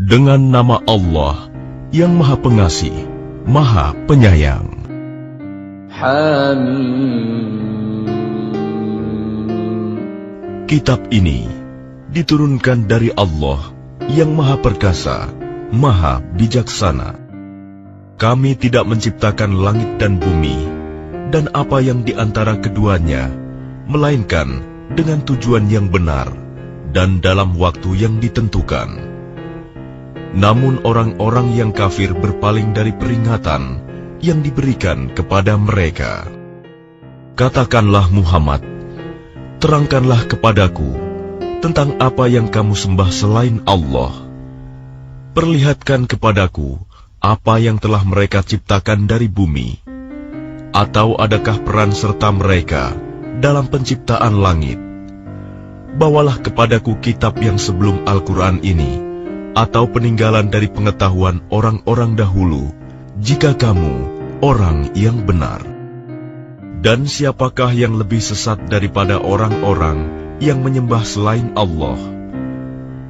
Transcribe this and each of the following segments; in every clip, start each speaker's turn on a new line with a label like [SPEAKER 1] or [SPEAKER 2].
[SPEAKER 1] Dengan nama Allah yang Maha Pengasih, Maha Penyayang. Kitab ini diturunkan dari Allah yang Maha Perkasa, Maha Bijaksana. Kami tidak menciptakan langit dan bumi dan apa yang di antara keduanya, melainkan dengan tujuan yang benar dan dalam waktu yang ditentukan. Namun orang-orang yang kafir berpaling dari peringatan yang diberikan kepada mereka. Katakanlah Muhammad, terangkanlah kepadaku tentang apa yang kamu sembah selain Allah. Perlihatkan kepadaku apa yang telah mereka ciptakan dari bumi. Atau adakah peran serta mereka dalam penciptaan langit? Bawalah kepadaku kitab yang sebelum Al-Quran ini, atau peninggalan dari pengetahuan orang-orang dahulu, jika kamu orang yang benar. Dan siapakah yang lebih sesat daripada orang-orang yang menyembah selain Allah?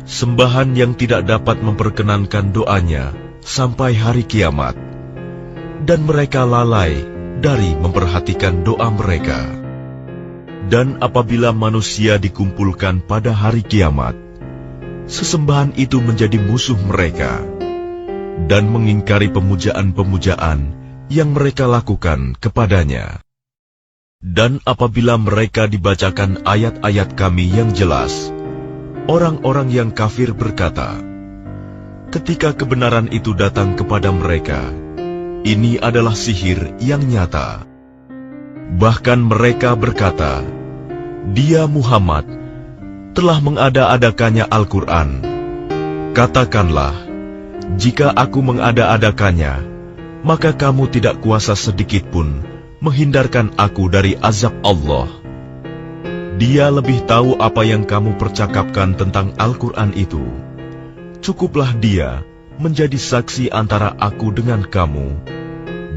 [SPEAKER 1] Sembahan yang tidak dapat memperkenankan doanya sampai hari kiamat, dan mereka lalai dari memperhatikan doa mereka. Dan apabila manusia dikumpulkan pada hari kiamat, sesembahan itu menjadi musuh mereka dan mengingkari pemujaan-pemujaan yang mereka lakukan kepadanya. Dan apabila mereka dibacakan ayat-ayat kami yang jelas, orang-orang yang kafir berkata, ketika kebenaran itu datang kepada mereka, ini adalah sihir yang nyata. Bahkan mereka berkata, dia Muhammad telah mengada-adakannya Al-Quran. Katakanlah, jika aku mengada-adakannya, maka kamu tidak kuasa sedikitpun menghindarkan aku dari azab Allah. Dia lebih tahu apa yang kamu percakapkan tentang Al-Quran itu. Cukuplah dia menjadi saksi antara aku dengan kamu.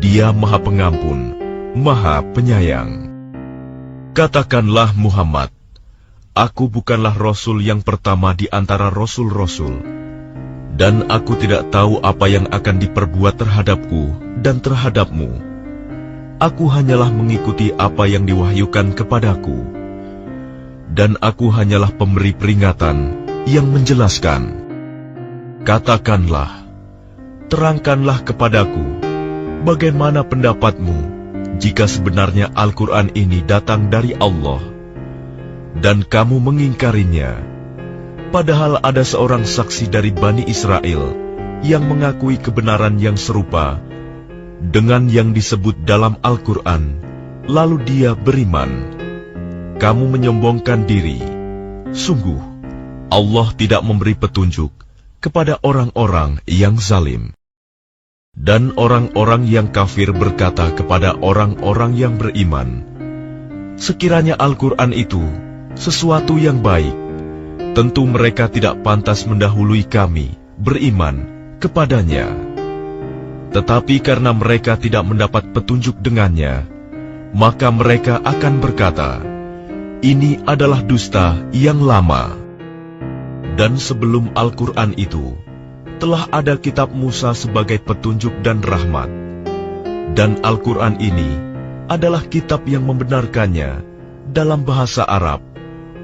[SPEAKER 1] Dia Maha Pengampun, Maha Penyayang. Katakanlah Muhammad, aku bukanlah Rasul yang pertama di antara Rasul-Rasul, dan aku tidak tahu apa yang akan diperbuat terhadapku dan terhadapmu. Aku hanyalah mengikuti apa yang diwahyukan kepadaku, dan aku hanyalah pemberi peringatan yang menjelaskan. Katakanlah, terangkanlah kepadaku, bagaimana pendapatmu jika sebenarnya Al-Quran ini datang dari Allah, dan kamu mengingkarinya, padahal ada seorang saksi dari Bani Israel yang mengakui kebenaran yang serupa dengan yang disebut dalam Al-Quran, lalu dia beriman. Kamu menyombongkan diri. Sungguh, Allah tidak memberi petunjuk kepada orang-orang yang zalim. Dan orang-orang yang kafir berkata kepada orang-orang yang beriman, sekiranya Al-Quran itu sesuatu yang baik, tentu mereka tidak pantas mendahului kami beriman kepadanya. Tetapi karena mereka tidak mendapat petunjuk dengannya, maka mereka akan berkata, ini adalah dusta yang lama. Dan sebelum Al-Quran itu, telah ada kitab Musa sebagai petunjuk dan rahmat. Dan Al-Quran ini adalah kitab yang membenarkannya dalam bahasa Arab,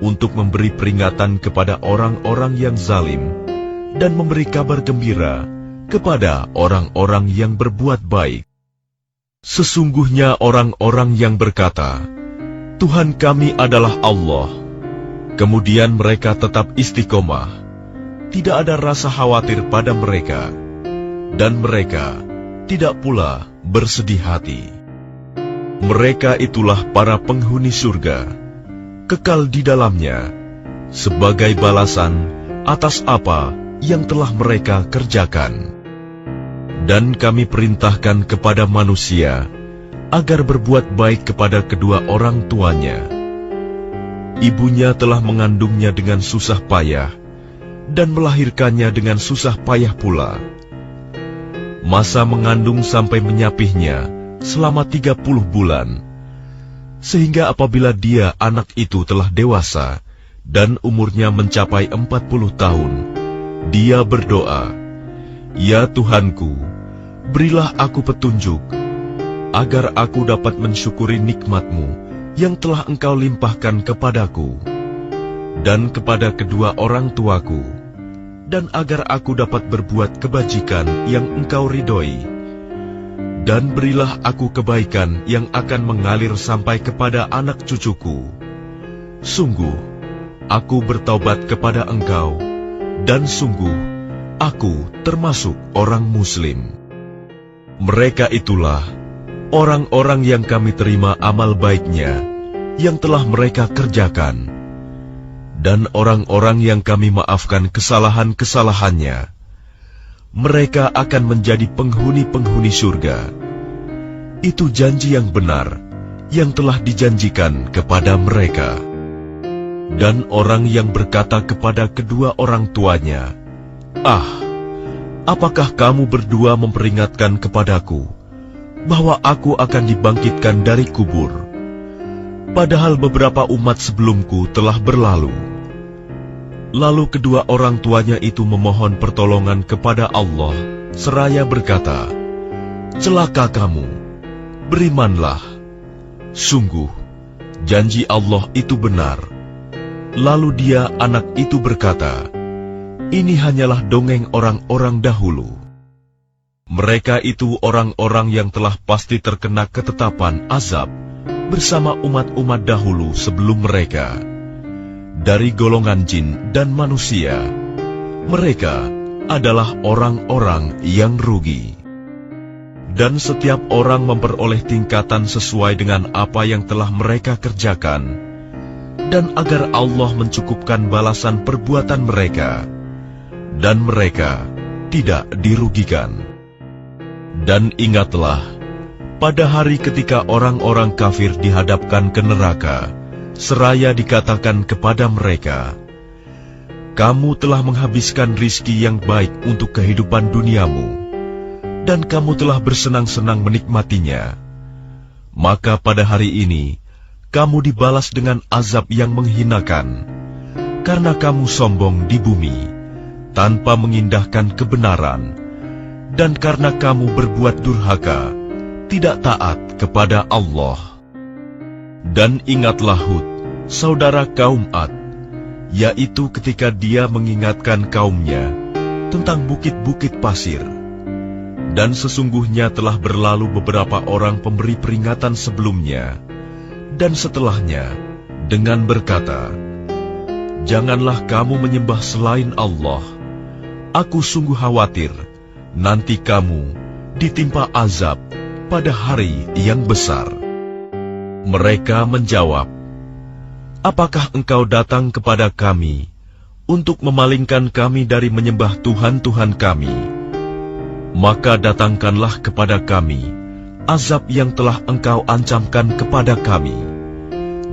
[SPEAKER 1] untuk memberi peringatan kepada orang-orang yang zalim dan memberi kabar gembira kepada orang-orang yang berbuat baik. Sesungguhnya orang-orang yang berkata, Tuhan kami adalah Allah, kemudian mereka tetap istiqomah, tidak ada rasa khawatir pada mereka, dan mereka tidak pula bersedih hati. Mereka itulah para penghuni surga, kekal di dalamnya, sebagai balasan atas apa yang telah mereka kerjakan. Dan kami perintahkan kepada manusia agar berbuat baik kepada kedua orang tuanya. Ibunya telah mengandungnya dengan susah payah, dan melahirkannya dengan susah payah pula. Masa mengandung sampai menyapihnya selama 30 bulan, sehingga apabila dia anak itu telah dewasa dan umurnya mencapai 40 tahun, dia berdoa, Ya Tuhanku, berilah aku petunjuk, agar aku dapat mensyukuri nikmat-Mu yang telah Engkau limpahkan kepadaku, dan kepada kedua orang tuaku, dan agar aku dapat berbuat kebajikan yang Engkau ridhoi. Dan berilah aku kebaikan yang akan mengalir sampai kepada anak cucuku. Sungguh, aku bertaubat kepada Engkau, dan sungguh, aku termasuk orang Muslim. Mereka itulah orang-orang yang kami terima amal baiknya yang telah mereka kerjakan, dan orang-orang yang kami maafkan kesalahan-kesalahannya. Mereka akan menjadi penghuni-penghuni surga. Itu janji yang benar yang telah dijanjikan kepada mereka. Dan orang yang berkata kepada kedua orang tuanya, "Ah, apakah kamu berdua memperingatkan kepadaku bahwa aku akan dibangkitkan dari kubur, padahal beberapa umat sebelumku telah berlalu?" Lalu kedua orang tuanya itu memohon pertolongan kepada Allah, seraya berkata, "Celaka kamu, berimanlah. Sungguh, janji Allah itu benar." Lalu dia, anak itu, berkata, "Ini hanyalah dongeng orang-orang dahulu." Mereka itu orang-orang yang telah pasti terkena ketetapan azab bersama umat-umat dahulu sebelum mereka. Dari golongan jin dan manusia, mereka adalah orang-orang yang rugi. Dan setiap orang memperoleh tingkatan sesuai dengan apa yang telah mereka kerjakan, dan agar Allah mencukupkan balasan perbuatan mereka, dan mereka tidak dirugikan. Dan ingatlah, pada hari ketika orang-orang kafir dihadapkan ke neraka, seraya dikatakan kepada mereka, "Kamu telah menghabiskan rizki yang baik untuk kehidupan duniamu, dan kamu telah bersenang-senang menikmatinya. Maka pada hari ini, kamu dibalas dengan azab yang menghinakan, karena kamu sombong di bumi, tanpa mengindahkan kebenaran, dan karena kamu berbuat durhaka, tidak taat kepada Allah." Dan ingatlah Hud, saudara kaum Ad, yaitu ketika dia mengingatkan kaumnya tentang bukit-bukit pasir. Dan sesungguhnya telah berlalu beberapa orang pemberi peringatan sebelumnya dan setelahnya dengan berkata, "Janganlah kamu menyembah selain Allah. Aku sungguh khawatir nanti kamu ditimpa azab pada hari yang besar." Mereka menjawab, "Apakah engkau datang kepada kami untuk memalingkan kami dari menyembah Tuhan-Tuhan kami? Maka datangkanlah kepada kami azab yang telah engkau ancamkan kepada kami,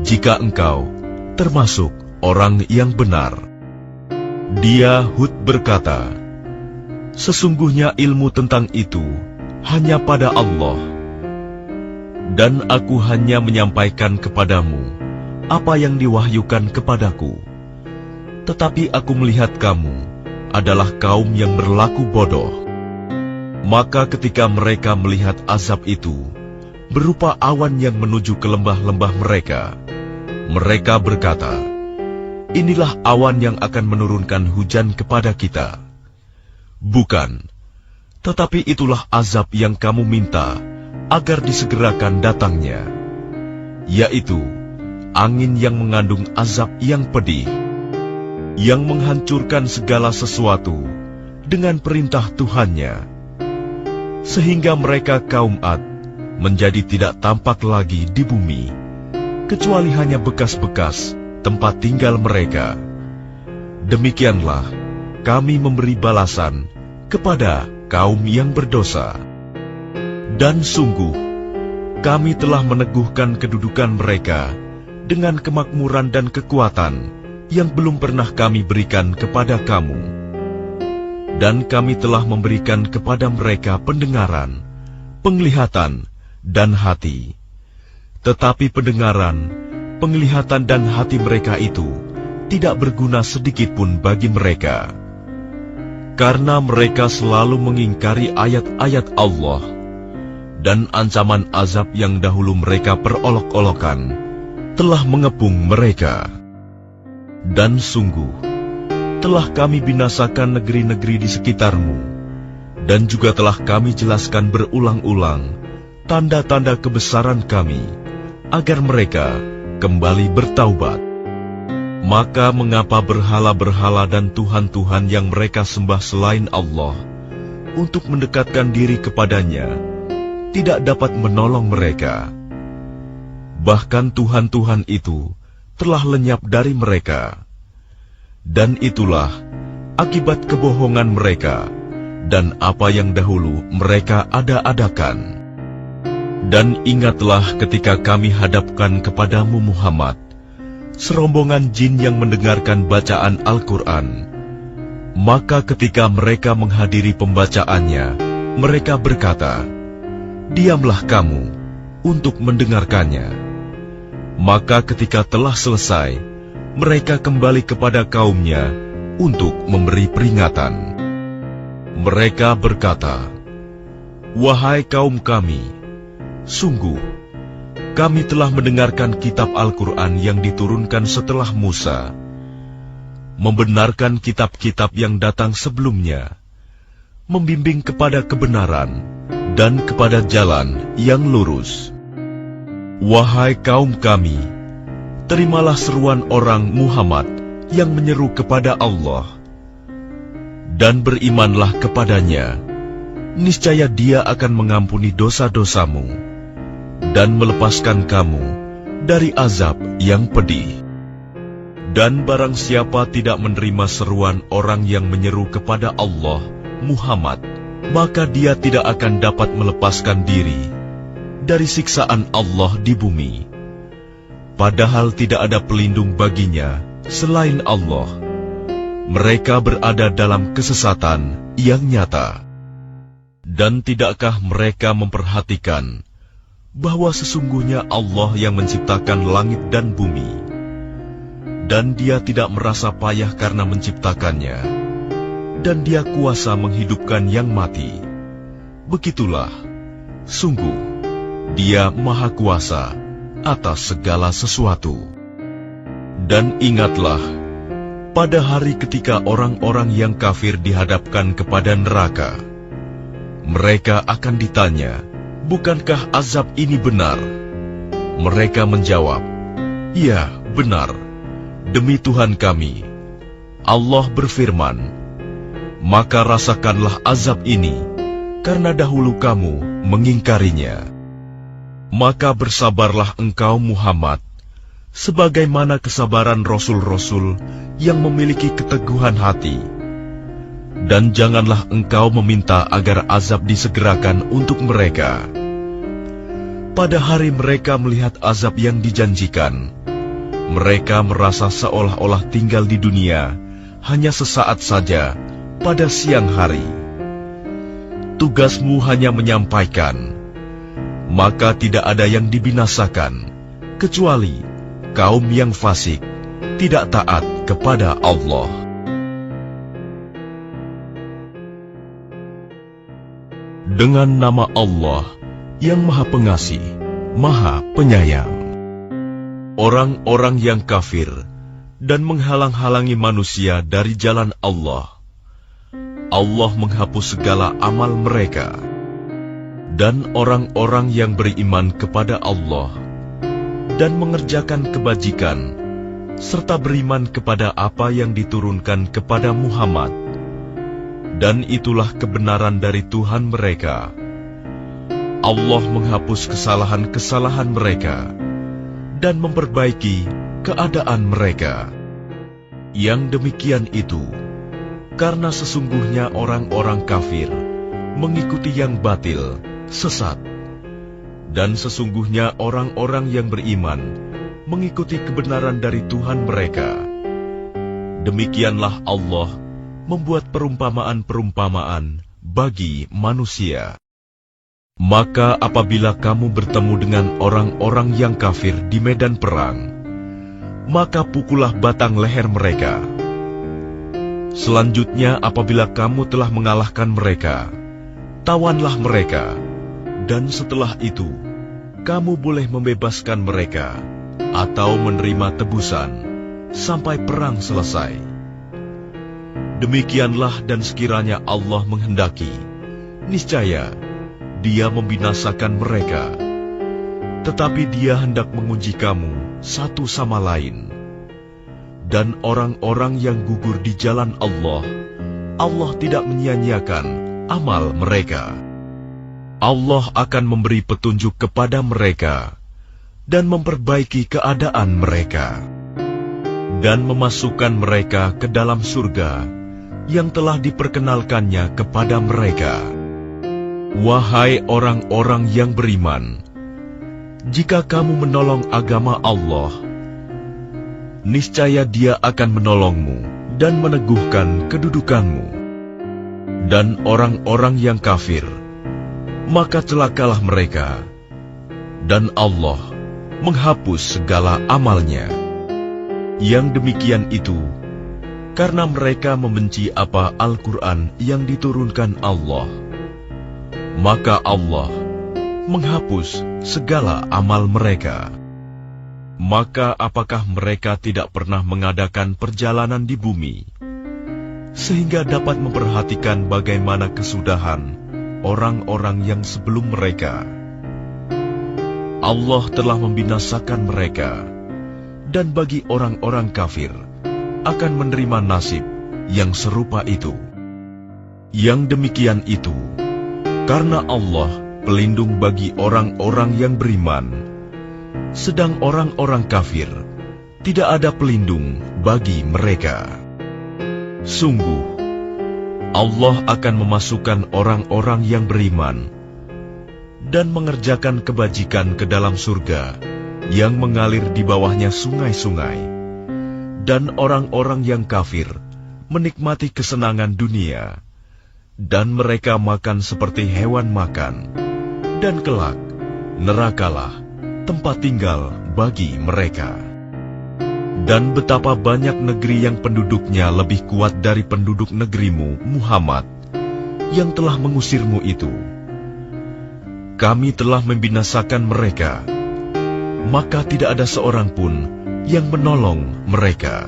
[SPEAKER 1] jika engkau termasuk orang yang benar." Dia, Hud, berkata, "Sesungguhnya ilmu tentang itu hanya pada Allah, dan aku hanya menyampaikan kepadamu apa yang diwahyukan kepadaku. Tetapi aku melihat kamu adalah kaum yang berlaku bodoh." Maka ketika mereka melihat azab itu berupa awan yang menuju ke lembah-lembah mereka, mereka berkata, "Inilah awan yang akan menurunkan hujan kepada kita." Bukan, tetapi itulah azab yang kamu minta agar disegerakan datangnya, yaitu angin yang mengandung azab yang pedih, yang menghancurkan segala sesuatu dengan perintah Tuhannya, sehingga mereka kaum Ad menjadi tidak tampak lagi di bumi, kecuali hanya bekas-bekas tempat tinggal mereka. Demikianlah kami memberi balasan kepada kaum yang berdosa. Dan sungguh, kami telah meneguhkan kedudukan mereka dengan kemakmuran dan kekuatan yang belum pernah kami berikan kepada kamu. Dan kami telah memberikan kepada mereka pendengaran, penglihatan, dan hati. Tetapi pendengaran, penglihatan, dan hati mereka itu tidak berguna sedikitpun bagi mereka. karena mereka selalu mengingkari ayat-ayat Allah, dan ancaman azab yang dahulu mereka perolok-olokan telah mengepung mereka. Dan sungguh, telah kami binasakan negeri-negeri di sekitarmu, dan juga telah kami jelaskan berulang-ulang tanda-tanda kebesaran kami, agar mereka kembali bertaubat. Maka mengapa berhala-berhala dan tuhan-tuhan yang mereka sembah selain Allah untuk mendekatkan diri kepadanya tidak dapat menolong mereka? Bahkan tuhan-tuhan itu telah lenyap dari mereka. Dan itulah akibat kebohongan mereka dan apa yang dahulu mereka ada-adakan. Dan ingatlah ketika kami hadapkan kepadamu Muhammad serombongan jin yang mendengarkan bacaan Al-Quran. Maka ketika mereka menghadiri pembacaannya, mereka berkata, "Diamlah kamu untuk mendengarkannya." Maka ketika telah selesai, mereka kembali kepada kaumnya untuk memberi peringatan. Mereka berkata, "Wahai kaum kami, sungguh, kami telah mendengarkan kitab Al-Quran yang diturunkan setelah Musa, membenarkan kitab-kitab yang datang sebelumnya, membimbing kepada kebenaran dan kepada jalan yang lurus. Wahai kaum kami, terimalah seruan orang Muhammad yang menyeru kepada Allah, dan berimanlah kepadanya, niscaya Dia akan mengampuni dosa-dosamu dan melepaskan kamu dari azab yang pedih. Dan barang siapa tidak menerima seruan orang yang menyeru kepada Allah, Muhammad, maka dia tidak akan dapat melepaskan diri dari siksaan Allah di bumi. Padahal tidak ada pelindung baginya selain Allah. Mereka berada dalam kesesatan yang nyata. Dan tidakkah mereka memperhatikan bahwa sesungguhnya Allah yang menciptakan langit dan bumi, dan Dia tidak merasa payah karena menciptakannya, dan Dia kuasa menghidupkan yang mati. Begitulah, sungguh, Dia Maha Kuasa atas segala sesuatu. Dan ingatlah, pada hari ketika orang-orang yang kafir dihadapkan kepada neraka, mereka akan ditanya, "Bukankah azab ini benar?" Mereka menjawab, "Ya, benar, demi Tuhan kami." Allah berfirman, "Maka rasakanlah azab ini, karena dahulu kamu mengingkarinya." Maka bersabarlah engkau Muhammad, sebagaimana kesabaran Rasul-Rasul yang memiliki keteguhan hati. Dan janganlah engkau meminta agar azab disegerakan untuk mereka. Pada hari mereka melihat azab yang dijanjikan, mereka merasa seolah-olah tinggal di dunia hanya sesaat saja pada siang hari. Tugasmu hanya menyampaikan, maka tidak ada yang dibinasakan, kecuali kaum yang fasik, tidak taat kepada Allah. Dengan nama Allah yang Maha Pengasih, Maha Penyayang. Orang-orang yang kafir dan menghalang-halangi manusia dari jalan Allah, Allah menghapus segala amal mereka. Dan orang-orang yang beriman kepada Allah dan mengerjakan kebajikan, serta beriman kepada apa yang diturunkan kepada Muhammad, dan itulah kebenaran dari Tuhan mereka. Allah menghapus kesalahan-kesalahan mereka dan memperbaiki keadaan mereka. Yang demikian itu, karena sesungguhnya orang-orang kafir mengikuti yang batil, sesat, dan sesungguhnya orang-orang yang beriman mengikuti kebenaran dari Tuhan mereka. Demikianlah Allah membuat perumpamaan-perumpamaan bagi manusia. Maka apabila kamu bertemu dengan orang-orang yang kafir di medan perang, maka pukullah batang leher mereka. Selanjutnya apabila kamu telah mengalahkan mereka, tawanlah mereka, dan setelah itu, kamu boleh membebaskan mereka, atau menerima tebusan, sampai perang selesai. Demikianlah dan sekiranya Allah menghendaki, niscaya Dia membinasakan mereka. Tetapi Dia hendak menguji kamu satu sama lain. Dan orang-orang yang gugur di jalan Allah, Allah tidak menyia-nyiakan amal mereka. Allah akan memberi petunjuk kepada mereka dan memperbaiki keadaan mereka, dan memasukkan mereka ke dalam surga yang telah diperkenalkannya kepada mereka. Wahai orang-orang yang beriman, jika kamu menolong agama Allah, niscaya Dia akan menolongmu dan meneguhkan kedudukanmu. Dan orang-orang yang kafir, maka celakalah mereka, dan Allah menghapus segala amalnya. Yang demikian itu karena mereka membenci apa Al-Quran yang diturunkan Allah, maka Allah menghapus segala amal mereka. Maka apakah mereka tidak pernah mengadakan perjalanan di bumi, sehingga dapat memperhatikan bagaimana kesudahan orang-orang yang sebelum mereka? Allah telah membinasakan mereka, dan bagi orang-orang kafir akan menerima nasib yang serupa itu. Yang demikian itu karena Allah pelindung bagi orang-orang yang beriman, sedang orang-orang kafir tidak ada pelindung bagi mereka. Sungguh, Allah akan memasukkan orang-orang yang beriman dan mengerjakan kebajikan ke dalam surga yang mengalir di bawahnya sungai-sungai, dan orang-orang yang kafir menikmati kesenangan dunia, dan mereka makan seperti hewan makan, dan kelak nerakalah tempat tinggal bagi mereka. Dan betapa banyak negeri yang penduduknya lebih kuat dari penduduk negerimu, Muhammad, yang telah mengusirmu itu. Kami telah membinasakan mereka, maka tidak ada seorang pun yang menolong mereka.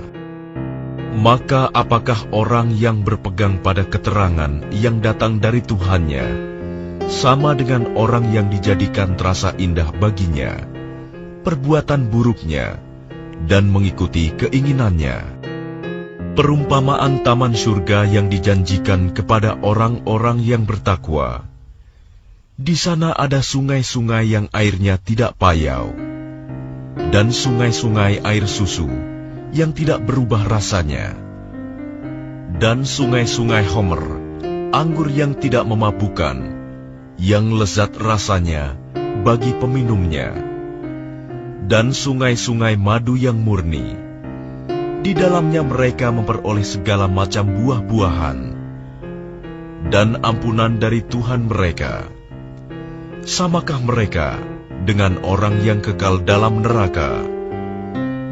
[SPEAKER 1] Maka apakah orang yang berpegang pada keterangan yang datang dari Tuhannya sama dengan orang yang dijadikan terasa indah baginya perbuatan buruknya dan mengikuti keinginannya? Perumpamaan taman surga yang dijanjikan kepada orang-orang yang bertakwa. Di sana ada sungai-sungai yang airnya tidak payau, dan sungai-sungai air susu yang tidak berubah rasanya, dan sungai-sungai homer, anggur yang tidak memabukkan, yang lezat rasanya bagi peminumnya, dan sungai-sungai madu yang murni. Di dalamnya mereka memperoleh segala macam buah-buahan, dan ampunan dari Tuhan mereka. Samakah mereka dengan orang yang kekal dalam neraka,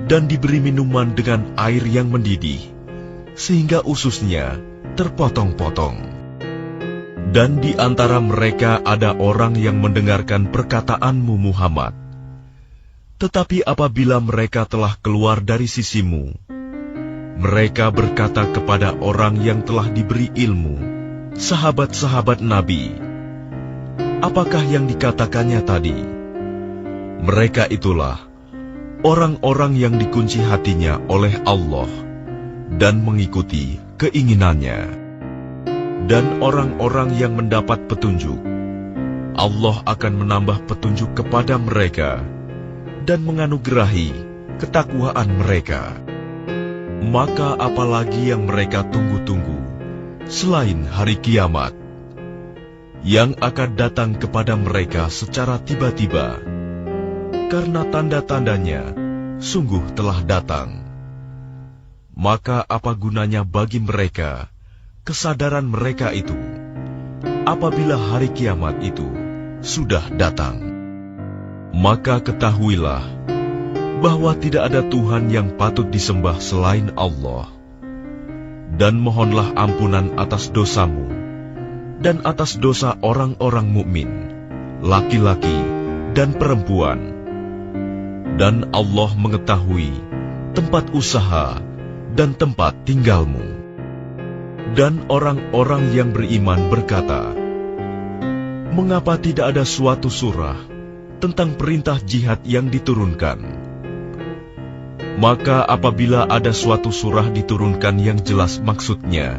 [SPEAKER 1] dan diberi minuman dengan air yang mendidih, sehingga ususnya terpotong-potong? Dan di antara mereka ada orang yang mendengarkan perkataanmu, Muhammad. Tetapi apabila mereka telah keluar dari sisimu, mereka berkata kepada orang yang telah diberi ilmu, sahabat-sahabat Nabi, apakah yang dikatakannya tadi? Mereka itulah orang-orang yang dikunci hatinya oleh Allah dan mengikuti keinginannya. Dan orang-orang yang mendapat petunjuk, Allah akan menambah petunjuk kepada mereka dan menganugerahi ketakwaan mereka. Maka apalagi yang mereka tunggu-tunggu selain hari kiamat, yang akan datang kepada mereka secara tiba-tiba, karena tanda-tandanya sungguh telah datang. Maka apa gunanya bagi mereka kesadaran mereka itu apabila hari kiamat itu sudah datang? Maka ketahuilah bahwa tidak ada Tuhan yang patut disembah selain Allah, dan mohonlah ampunan atas dosamu dan atas dosa orang-orang mukmin, laki-laki dan perempuan. Dan Allah mengetahui tempat usaha dan tempat tinggalmu. Dan orang-orang yang beriman berkata, mengapa tidak ada suatu surah tentang perintah jihad yang diturunkan? Maka apabila ada suatu surah diturunkan yang jelas maksudnya,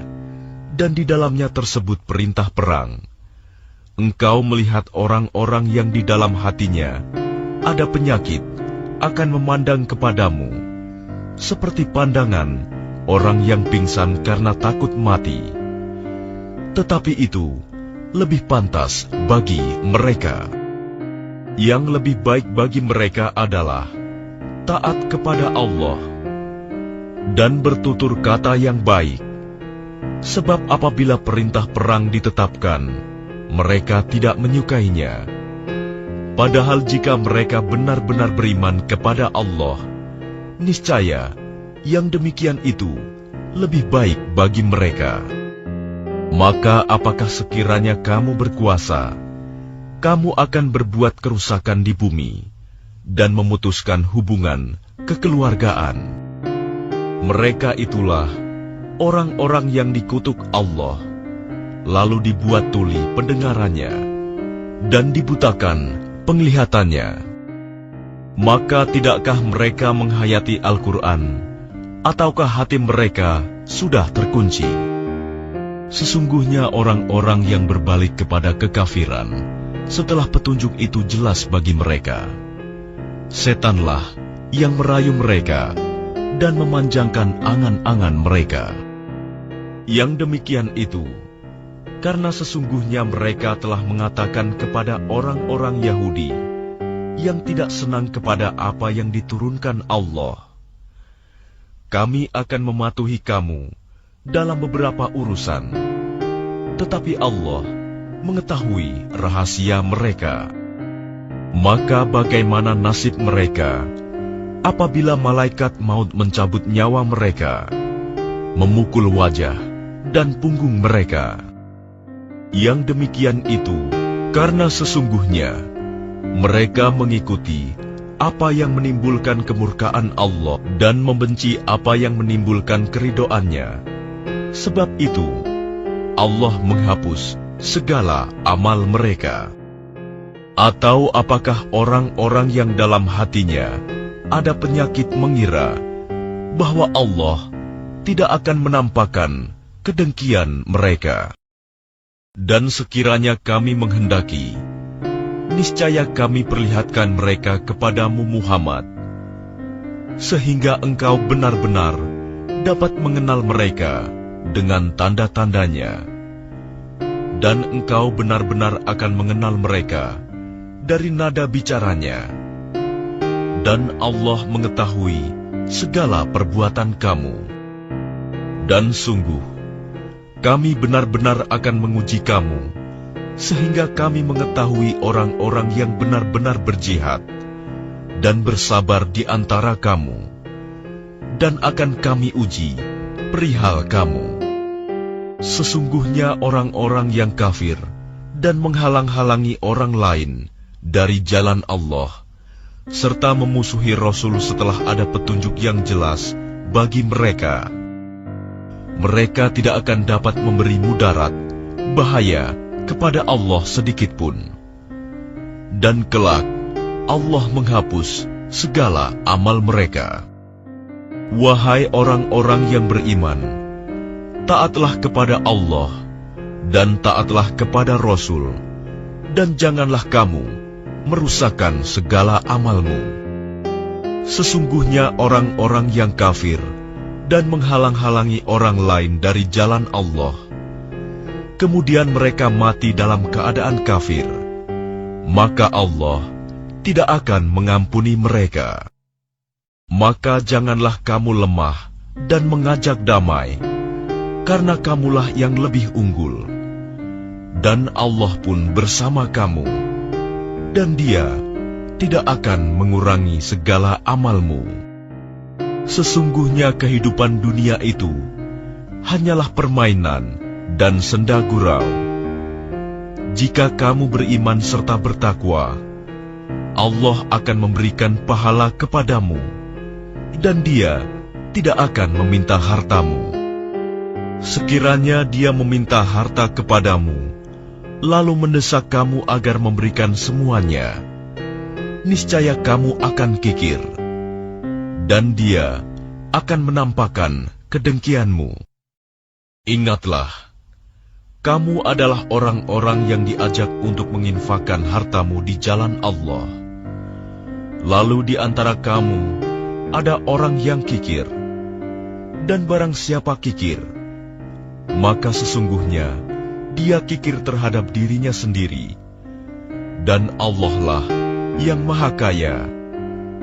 [SPEAKER 1] dan di dalamnya tersebut perintah perang, engkau melihat orang-orang yang di dalam hatinya ada penyakit akan memandang kepadamu, seperti pandangan orang yang pingsan karena takut mati. Tetapi itu lebih pantas bagi mereka. Yang lebih baik bagi mereka adalah taat kepada Allah dan bertutur kata yang baik. Sebab apabila perintah perang ditetapkan, mereka tidak menyukainya. Padahal jika mereka benar-benar beriman kepada Allah, niscaya yang demikian itu lebih baik bagi mereka. Maka apakah sekiranya kamu berkuasa, kamu akan berbuat kerusakan di bumi dan memutuskan hubungan kekeluargaan? Mereka itulah orang-orang yang dikutuk Allah, lalu dibuat tuli pendengarannya dan dibutakan penglihatannya. Maka tidakkah mereka menghayati Al-Quran, ataukah hati mereka sudah terkunci? Sesungguhnya orang-orang yang berbalik kepada kekafiran setelah petunjuk itu jelas bagi mereka, setanlah yang merayu mereka dan memanjangkan angan-angan mereka. Yang demikian itu karena sesungguhnya mereka telah mengatakan kepada orang-orang Yahudi yang tidak senang kepada apa yang diturunkan Allah, kami akan mematuhi kamu dalam beberapa urusan, tetapi Allah mengetahui rahasia mereka. Maka bagaimana nasib mereka apabila malaikat maut mencabut nyawa mereka, memukul wajah dan punggung mereka? Yang demikian itu karena sesungguhnya mereka mengikuti apa yang menimbulkan kemurkaan Allah dan membenci apa yang menimbulkan keridoannya. Sebab itu Allah menghapus segala amal mereka. Atau apakah orang-orang yang dalam hatinya ada penyakit mengira bahwa Allah tidak akan menampakkan kedengkian mereka? Dan sekiranya kami menghendaki, niscaya kami perlihatkan mereka kepadamu Muhammad, sehingga engkau benar-benar dapat mengenal mereka dengan tanda-tandanya. Dan engkau benar-benar akan mengenal mereka dari nada bicaranya. Dan Allah mengetahui segala perbuatan kamu. Dan sungguh, kami benar-benar akan menguji kamu, sehingga kami mengetahui orang-orang yang benar-benar berjihad dan bersabar di antara kamu, dan akan kami uji perihal kamu. Sesungguhnya orang-orang yang kafir dan menghalang-halangi orang lain dari jalan Allah, serta memusuhi Rasul setelah ada petunjuk yang jelas bagi mereka, mereka tidak akan dapat memberi mudarat, bahaya kepada Allah sedikitpun. Dan kelak Allah menghapus segala amal mereka. Wahai orang-orang yang beriman, taatlah kepada Allah dan taatlah kepada Rasul, dan janganlah kamu merusakkan segala amalmu. Sesungguhnya orang-orang yang kafir dan menghalang-halangi orang lain dari jalan Allah, kemudian mereka mati dalam keadaan kafir, maka Allah tidak akan mengampuni mereka. Maka janganlah kamu lemah dan mengajak damai, karena kamulah yang lebih unggul. Dan Allah pun bersama kamu, dan Dia tidak akan mengurangi segala amalmu. Sesungguhnya kehidupan dunia itu hanyalah permainan dan senda gurau. Jika kamu beriman serta bertakwa, Allah akan memberikan pahala kepadamu, dan Dia tidak akan meminta hartamu. Sekiranya Dia meminta harta kepadamu, lalu mendesak kamu agar memberikan semuanya, niscaya kamu akan kikir, dan Dia akan menampakkan kedengkianmu. Ingatlah, kamu adalah orang-orang yang diajak untuk menginfakkan hartamu di jalan Allah. Lalu di antara kamu ada orang yang kikir, dan barang siapa kikir, maka sesungguhnya dia kikir terhadap dirinya sendiri, dan Allah lah yang Maha Kaya,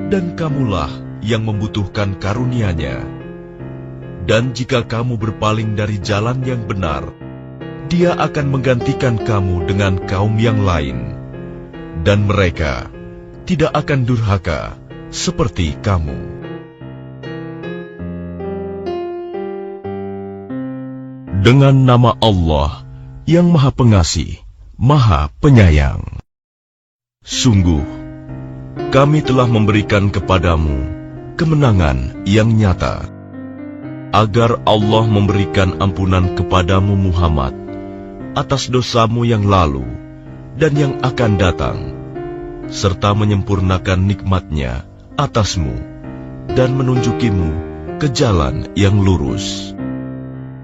[SPEAKER 1] dan kamulah yang membutuhkan karunia-Nya. Dan jika kamu berpaling dari jalan yang benar, Dia akan menggantikan kamu dengan kaum yang lain, dan mereka tidak akan durhaka seperti kamu. Dengan nama Allah yang Maha Pengasih, Maha Penyayang. Sungguh, kami telah memberikan kepadamu kemenangan yang nyata, agar Allah memberikan ampunan kepadamu Muhammad atas dosamu yang lalu dan yang akan datang, serta menyempurnakan nikmat-Nya atasmu dan menunjukimu ke jalan yang lurus.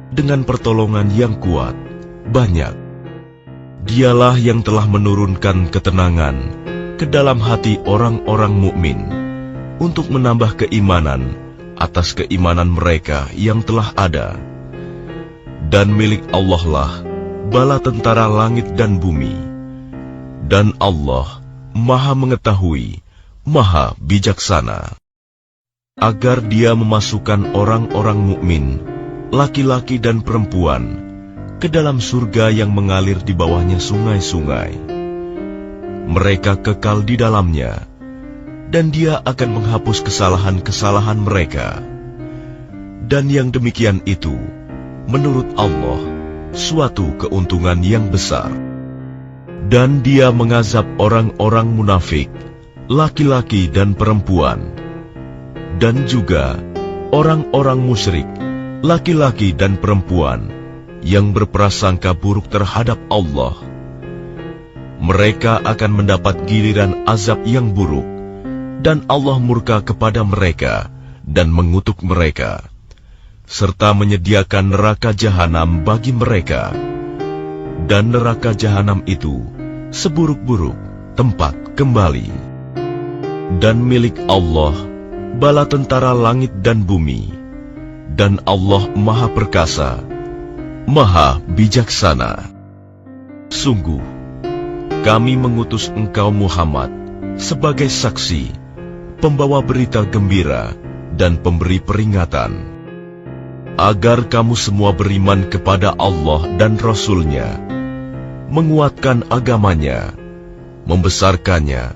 [SPEAKER 1] Dengan pertolongan yang kuat, banyak. Dialah yang telah menurunkan ketenangan ke dalam hati orang-orang mukmin untuk menambah keimanan atas keimanan mereka yang telah ada. Dan milik Allah lah bala tentara langit dan bumi, dan Allah Maha Mengetahui, Maha Bijaksana, agar Dia memasukkan orang-orang mukmin, laki-laki dan perempuan, ke dalam surga yang mengalir di bawahnya sungai-sungai. Mereka kekal di dalamnya, dan Dia akan menghapus kesalahan-kesalahan mereka. Dan yang demikian itu, menurut Allah, suatu keuntungan yang besar. Dan Dia mengazab orang-orang munafik, laki-laki dan perempuan, dan juga orang-orang musyrik, laki-laki dan perempuan, yang berprasangka buruk terhadap Allah. Mereka akan mendapat giliran azab yang buruk, dan Allah murka kepada mereka dan mengutuk mereka, serta menyediakan neraka jahanam bagi mereka. Dan neraka jahanam itu seburuk-buruk tempat kembali. Dan milik Allah bala tentara langit dan bumi, dan Allah Maha Perkasa, Maha Bijaksana. Sungguh, kami mengutus engkau Muhammad sebagai saksi, pembawa berita gembira dan pemberi peringatan, agar kamu semua beriman kepada Allah dan Rasul-Nya, menguatkan agamanya, membesarkannya,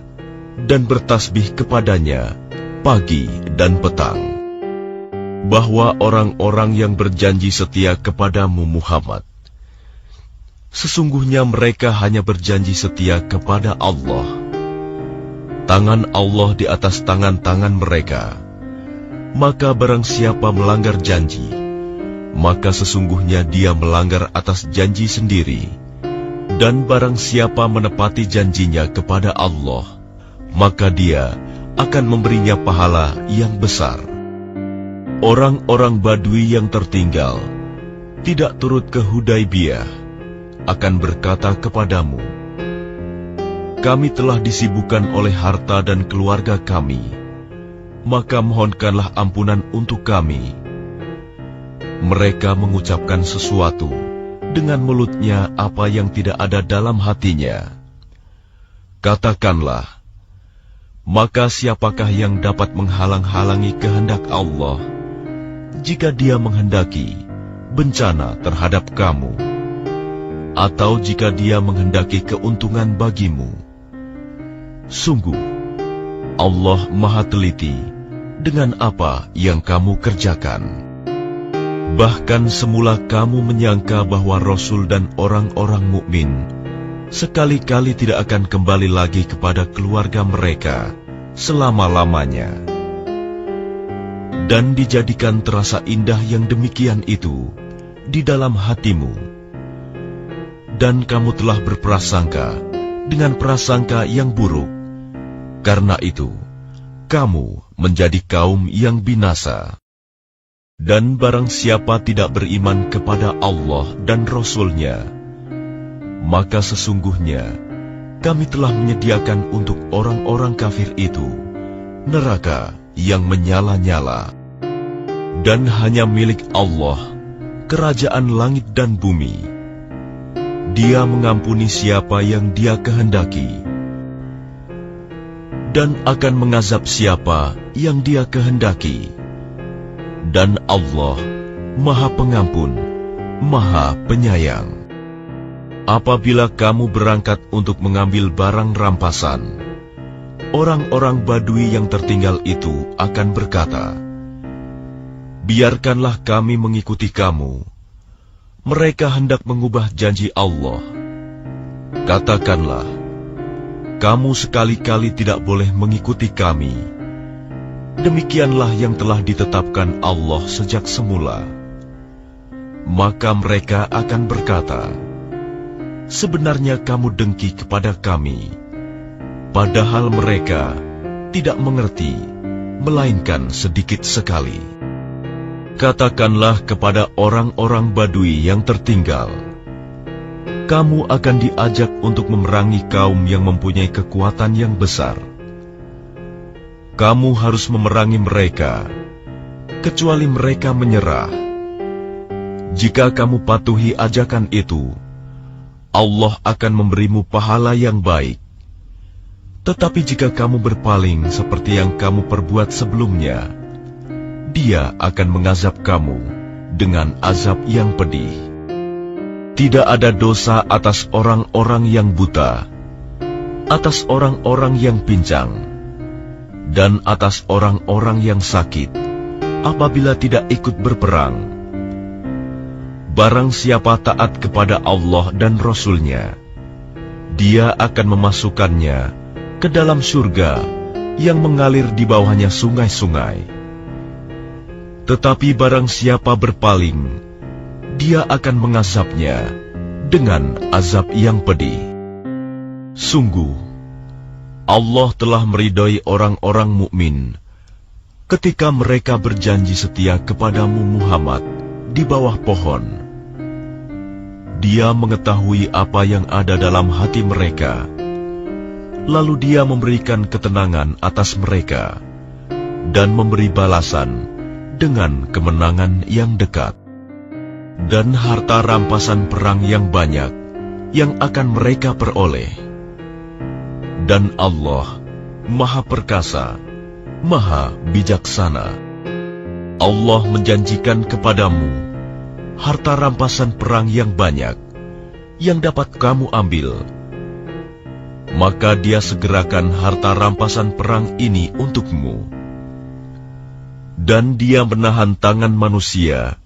[SPEAKER 1] dan bertasbih kepadanya pagi dan petang. Bahwa orang-orang yang berjanji setia kepadamu Muhammad, sesungguhnya mereka hanya berjanji setia kepada Allah. Tangan Allah di atas tangan-tangan mereka. Maka barang siapa melanggar janji, maka sesungguhnya dia melanggar atas janji sendiri. Dan barang siapa menepati janjinya kepada Allah, maka Dia akan memberinya pahala yang besar. Orang-orang Badui yang tertinggal, tidak turut ke Hudaibiyah, akan berkata kepadamu, kami telah disibukkan oleh harta dan keluarga kami, maka mohonkanlah ampunan untuk kami. Mereka mengucapkan sesuatu dengan mulutnya apa yang tidak ada dalam hatinya. Katakanlah, maka siapakah yang dapat menghalang-halangi kehendak Allah, jika Dia menghendaki bencana terhadap kamu, atau jika Dia menghendaki keuntungan bagimu? Sungguh, Allah Maha Teliti dengan apa yang kamu kerjakan. Bahkan semula kamu menyangka bahwa Rasul dan orang-orang mukmin sekali-kali tidak akan kembali lagi kepada keluarga mereka selama-lamanya. Dan dijadikan terasa indah yang demikian itu di dalam hatimu. Dan kamu telah berprasangka dengan prasangka yang buruk. Karena itu, kamu menjadi kaum yang binasa. Dan barang siapa tidak beriman kepada Allah dan Rasul-Nya, maka sesungguhnya kami telah menyediakan untuk orang-orang kafir itu neraka yang menyala-nyala. Dan hanya milik Allah kerajaan langit dan bumi. Dia mengampuni siapa yang Dia kehendaki, dan akan mengazab siapa yang Dia kehendaki. Dan Allah Maha Pengampun, Maha Penyayang. Apabila kamu berangkat untuk mengambil barang rampasan, orang-orang Badui yang tertinggal itu akan berkata, "Biarkanlah kami mengikuti kamu." Mereka hendak mengubah janji Allah. Katakanlah, "Kamu sekali-kali tidak boleh mengikuti kami. Demikianlah yang telah ditetapkan Allah sejak semula." Maka mereka akan berkata, "Sebenarnya kamu dengki kepada kami." Padahal mereka tidak mengerti, melainkan sedikit sekali. Katakanlah kepada orang-orang Badui yang tertinggal, "Kamu akan diajak untuk memerangi kaum yang mempunyai kekuatan yang besar. Kamu harus memerangi mereka, kecuali mereka menyerah. Jika kamu patuhi ajakan itu, Allah akan memberimu pahala yang baik. Tetapi jika kamu berpaling seperti yang kamu perbuat sebelumnya, Dia akan mengazab kamu dengan azab yang pedih. Tidak ada dosa atas orang-orang yang buta, atas orang-orang yang pincang, dan atas orang-orang yang sakit, apabila tidak ikut berperang. Barang siapa taat kepada Allah dan Rasul-Nya, Dia akan memasukkannya ke dalam surga yang mengalir di bawahnya sungai-sungai. Tetapi barang siapa berpaling, Dia akan mengazabnya dengan azab yang pedih. Sungguh, Allah telah meridhai orang-orang mukmin ketika mereka berjanji setia kepadamu Muhammad di bawah pohon. Dia mengetahui apa yang ada dalam hati mereka, lalu Dia memberikan ketenangan atas mereka dan memberi balasan dengan kemenangan yang dekat, dan harta rampasan perang yang banyak yang akan mereka peroleh. Dan Allah Maha Perkasa, Maha Bijaksana. Allah menjanjikan kepadamu harta rampasan perang yang banyak yang dapat kamu ambil. Maka Dia segerakan harta rampasan perang ini untukmu. Dan Dia menahan tangan manusia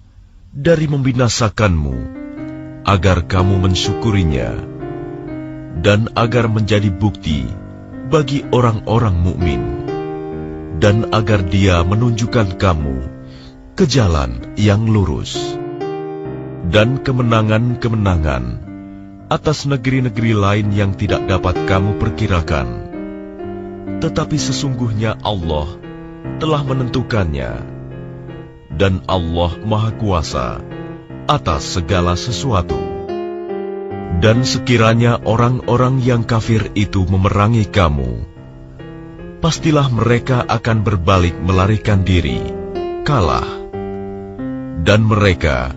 [SPEAKER 1] dari membinasakanmu, agar kamu mensyukurinya, dan agar menjadi bukti bagi orang-orang mukmin, dan agar Dia menunjukkan kamu ke jalan yang lurus. Dan kemenangan-kemenangan atas negeri-negeri lain yang tidak dapat kamu perkirakan. Tetapi sesungguhnya Allah telah menentukannya, dan Allah Maha Kuasa atas segala sesuatu. Dan sekiranya orang-orang yang kafir itu memerangi kamu, pastilah mereka akan berbalik melarikan diri, kalah, dan mereka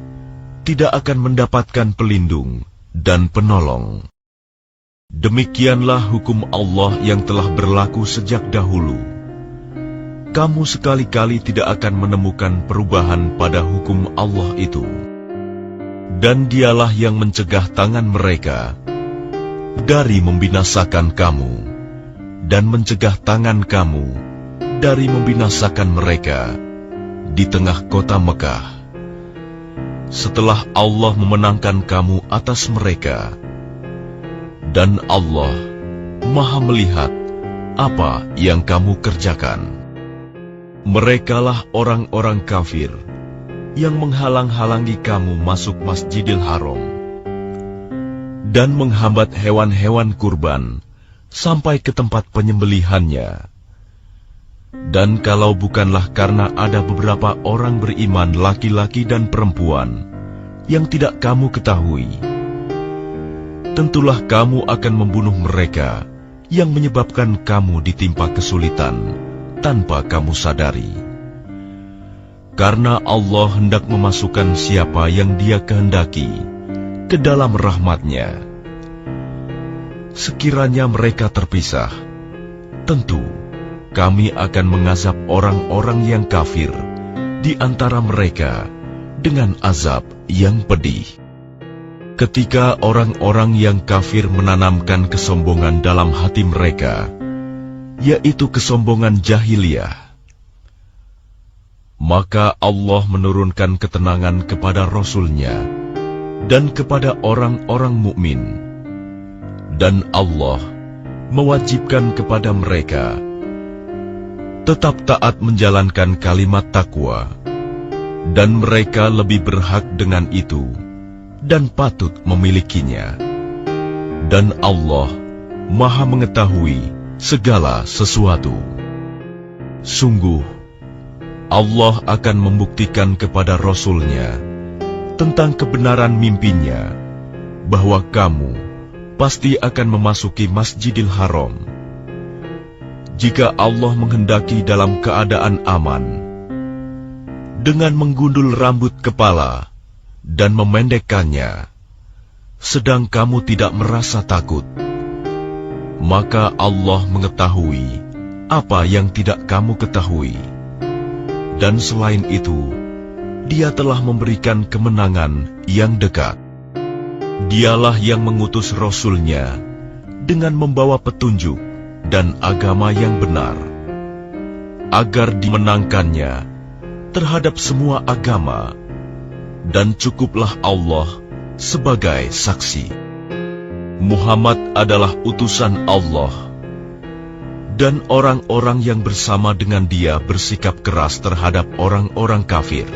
[SPEAKER 1] tidak akan mendapatkan pelindung dan penolong. Demikianlah hukum Allah yang telah berlaku sejak dahulu. Kamu sekali-kali tidak akan menemukan perubahan pada hukum Allah itu. Dan Dialah yang mencegah tangan mereka dari membinasakan kamu, dan mencegah tangan kamu dari membinasakan mereka di tengah kota Mekah. setelah Allah memenangkan kamu atas mereka. Dan Allah Maha melihat apa yang kamu kerjakan. Merekalah orang-orang kafir yang menghalang-halangi kamu masuk Masjidil Haram dan menghambat hewan-hewan kurban sampai ke tempat penyembelihannya. Dan kalau bukanlah karena ada beberapa orang beriman laki-laki dan perempuan yang tidak kamu ketahui, tentulah kamu akan membunuh mereka yang menyebabkan kamu ditimpa kesulitan tanpa kamu sadari. Karena Allah hendak memasukkan siapa yang Dia kehendaki ke dalam rahmat-Nya. Sekiranya mereka terpisah, tentu kami akan mengazab orang-orang yang kafir di antara mereka dengan azab yang pedih. Ketika orang-orang yang kafir menanamkan kesombongan dalam hati mereka, yaitu kesombongan jahiliyah, maka Allah menurunkan ketenangan kepada Rasul-Nya dan kepada orang-orang mukmin, dan Allah mewajibkan kepada mereka tetap taat menjalankan kalimat takwa, dan mereka lebih berhak dengan itu dan patut memilikinya. Dan Allah Maha mengetahui segala sesuatu. Sungguh, Allah akan membuktikan kepada Rasul-Nya tentang kebenaran mimpinya bahwa kamu pasti akan memasuki Masjidil Haram. Jika Allah menghendaki dalam keadaan aman, dengan menggundul rambut kepala dan memendekkannya, sedang kamu tidak merasa takut, maka Allah mengetahui apa yang tidak kamu ketahui. Dan selain itu, Dia telah memberikan kemenangan yang dekat. Dialah yang mengutus Rasul-Nya dengan membawa petunjuk dan agama yang benar, agar dimenangkannya terhadap semua agama, dan cukuplah Allah sebagai saksi. Muhammad adalah utusan Allah, dan orang-orang yang bersama dengan Dia bersikap keras terhadap orang-orang kafir,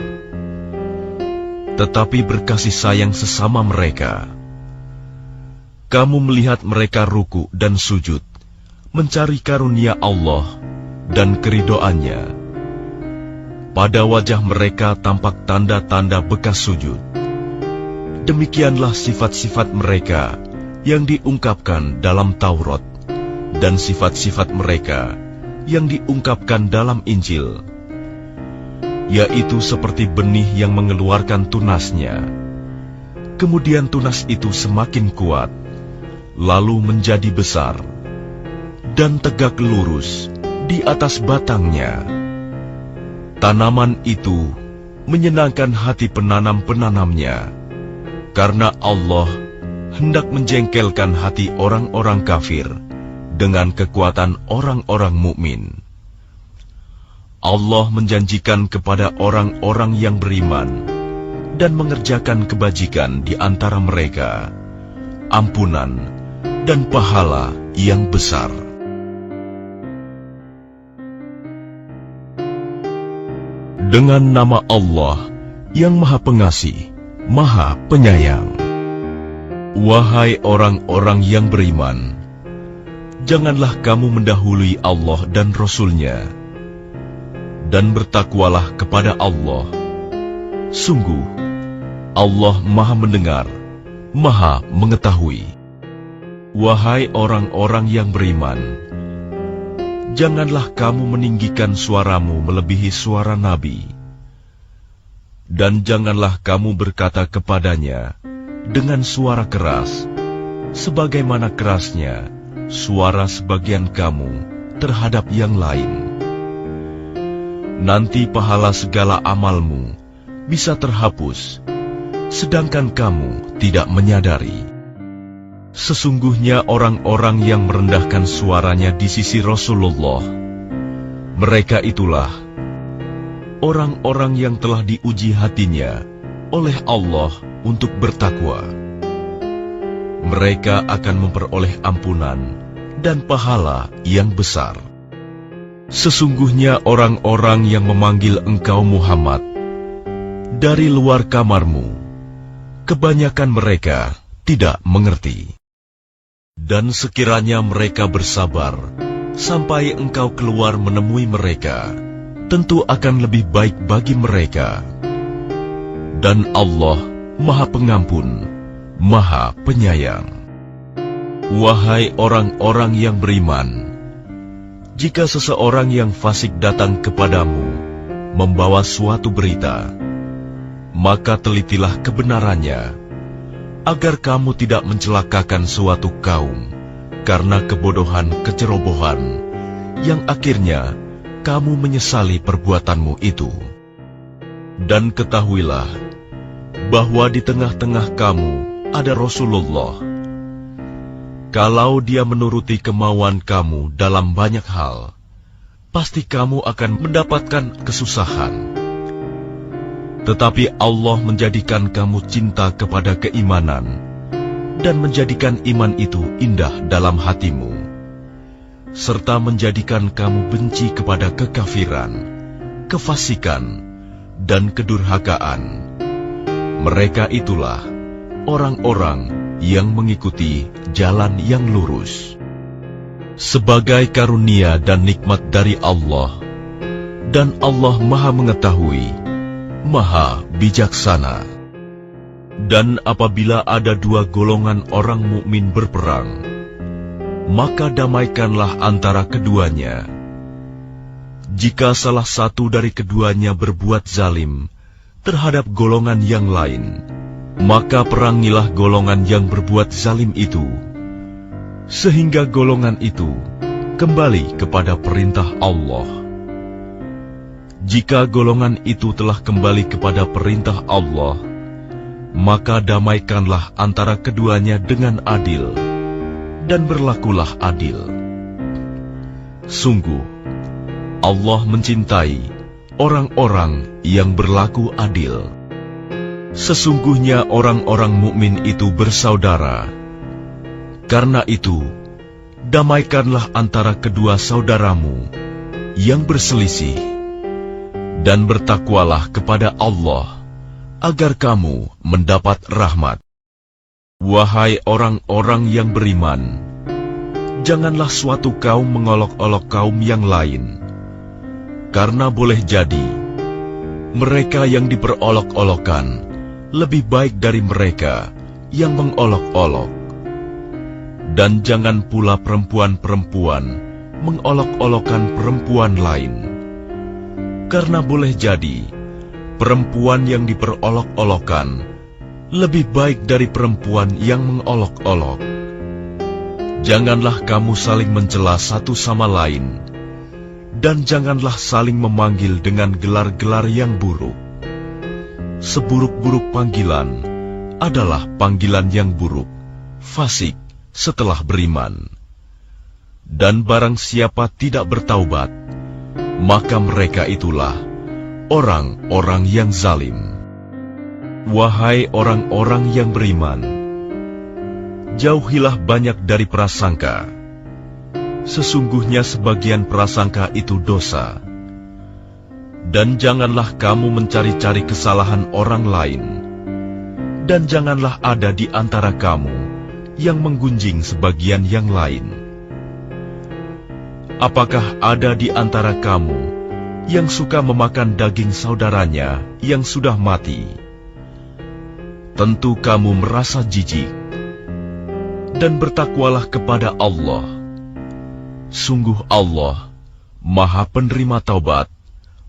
[SPEAKER 1] tetapi berkasih sayang sesama mereka. Kamu melihat mereka ruku dan sujud, mencari karunia Allah dan keridoannya. Pada wajah mereka tampak tanda-tanda bekas sujud. Demikianlah sifat-sifat mereka yang diungkapkan dalam Taurat, dan sifat-sifat mereka yang diungkapkan dalam Injil, yaitu seperti benih yang mengeluarkan tunasnya. Kemudian tunas itu semakin kuat, lalu menjadi besar, dan tegak lurus di atas batangnya. Tanaman itu menyenangkan hati penanam-penanamnya, karena Allah hendak menjengkelkan hati orang-orang kafir dengan kekuatan orang-orang mukmin. Allah menjanjikan kepada orang-orang yang beriman dan mengerjakan kebajikan di antara mereka ampunan dan pahala yang besar. Dengan nama Allah yang Maha Pengasih, Maha Penyayang. Wahai orang-orang yang beriman, janganlah kamu mendahului Allah dan Rasul-Nya, dan bertakwalah kepada Allah. Sungguh, Allah Maha Mendengar, Maha Mengetahui. Wahai orang-orang yang beriman, janganlah kamu meninggikan suaramu melebihi suara Nabi, dan janganlah kamu berkata kepadanya dengan suara keras, sebagaimana kerasnya suara sebagian kamu terhadap yang lain. Nanti pahala segala amalmu bisa terhapus, sedangkan kamu tidak menyadari. Sesungguhnya orang-orang yang merendahkan suaranya di sisi Rasulullah, mereka itulah orang-orang yang telah diuji hatinya oleh Allah untuk bertakwa. Mereka akan memperoleh ampunan dan pahala yang besar. Sesungguhnya orang-orang yang memanggil engkau Muhammad dari luar kamarmu, kebanyakan mereka tidak mengerti. Dan sekiranya mereka bersabar sampai engkau keluar menemui mereka, tentu akan lebih baik bagi mereka. Dan Allah Maha Pengampun, Maha Penyayang. Wahai orang-orang yang beriman, jika seseorang yang fasik datang kepadamu membawa suatu berita, maka telitilah kebenarannya, agar kamu tidak mencelakakan suatu kaum karena kebodohan kecerobohan, yang akhirnya kamu menyesali perbuatanmu itu. Dan ketahuilah bahwa di tengah-tengah kamu ada Rasulullah. Kalau dia menuruti kemauan kamu dalam banyak hal, pasti kamu akan mendapatkan kesusahan. Tetapi Allah menjadikan kamu cinta kepada keimanan dan menjadikan iman itu indah dalam hatimu, serta menjadikan kamu benci kepada kekafiran, kefasikan, dan kedurhakaan. Mereka itulah orang-orang yang mengikuti jalan yang lurus. Sebagai karunia dan nikmat dari Allah, dan Allah Maha Mengetahui, Maha Bijaksana. Dan apabila ada dua golongan orang mukmin berperang, maka damaikanlah antara keduanya. Jika salah satu dari keduanya berbuat zalim terhadap golongan yang lain, maka perangilah golongan yang berbuat zalim itu, sehingga golongan itu kembali kepada perintah Allah. Jika golongan itu telah kembali kepada perintah Allah, maka damaikanlah antara keduanya dengan adil, dan berlakulah adil. Sungguh, Allah mencintai orang-orang yang berlaku adil. Sesungguhnya orang-orang mukmin itu bersaudara. Karena itu, damaikanlah antara kedua saudaramu yang berselisih, dan bertakwalah kepada Allah, agar kamu mendapat rahmat. Wahai orang-orang yang beriman, janganlah suatu kaum mengolok-olok kaum yang lain, karena boleh jadi mereka yang diperolok-olokkan lebih baik dari mereka yang mengolok-olok. Dan jangan pula perempuan-perempuan mengolok-olokkan perempuan lain, karena boleh jadi perempuan yang diperolok-olokkan lebih baik dari perempuan yang mengolok-olok. Janganlah kamu saling mencela satu sama lain, dan janganlah saling memanggil dengan gelar-gelar yang buruk. Seburuk-buruk panggilan adalah panggilan yang buruk, fasik setelah beriman. Dan barang siapa tidak bertaubat, maka mereka itulah orang-orang yang zalim. Wahai orang-orang yang beriman, jauhilah banyak dari prasangka. Sesungguhnya sebagian prasangka itu dosa. Dan janganlah kamu mencari-cari kesalahan orang lain, dan janganlah ada di antara kamu yang menggunjing sebagian yang lain. Apakah ada di antara kamu yang suka memakan daging saudaranya yang sudah mati? Tentu kamu merasa jijik. Dan bertakwalah kepada Allah. Sungguh Allah Maha Penerima Taubat,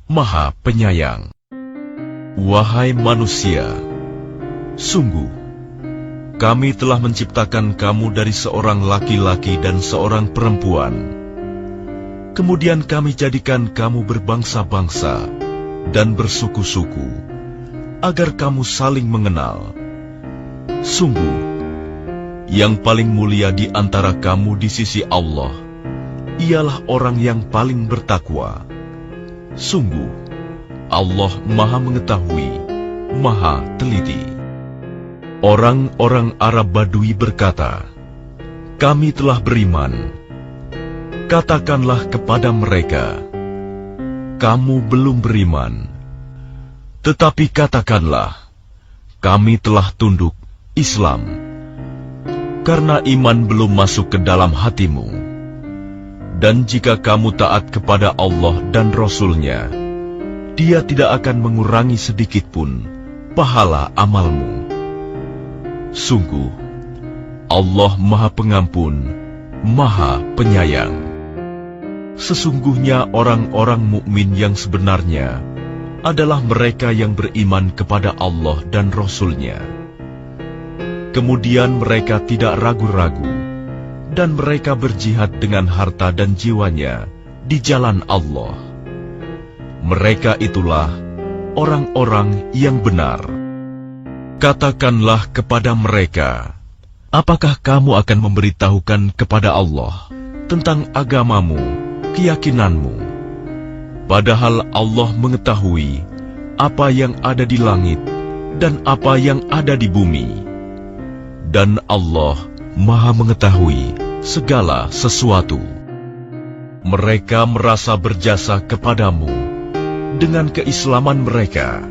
[SPEAKER 1] Maha Penyayang. Wahai manusia, sungguh kami telah menciptakan kamu dari seorang laki-laki dan seorang perempuan. Kemudian kami jadikan kamu berbangsa-bangsa dan bersuku-suku, agar kamu saling mengenal. Sungguh, yang paling mulia di antara kamu di sisi Allah ialah orang yang paling bertakwa. Sungguh, Allah Maha Mengetahui, Maha Teliti. Orang-orang Arab Badui berkata, "Kami telah beriman." Katakanlah kepada mereka, "Kamu belum beriman." Tetapi katakanlah, "Kami telah tunduk Islam," karena iman belum masuk ke dalam hatimu. Dan jika kamu taat kepada Allah dan Rasul-Nya, Dia tidak akan mengurangi sedikitpun pahala amalmu. Sungguh, Allah Maha Pengampun, Maha Penyayang. Sesungguhnya orang-orang mukmin yang sebenarnya adalah mereka yang beriman kepada Allah dan Rasul-Nya. Kemudian mereka tidak ragu-ragu, dan mereka berjihad dengan harta dan jiwanya di jalan Allah. Mereka itulah orang-orang yang benar. Katakanlah kepada mereka, apakah kamu akan memberitahukan kepada Allah tentang agamamu, keyakinanmu, padahal Allah mengetahui apa yang ada di langit dan apa yang ada di bumi, dan Allah Maha mengetahui segala sesuatu. Mereka merasa berjasa kepadamu dengan keislaman mereka.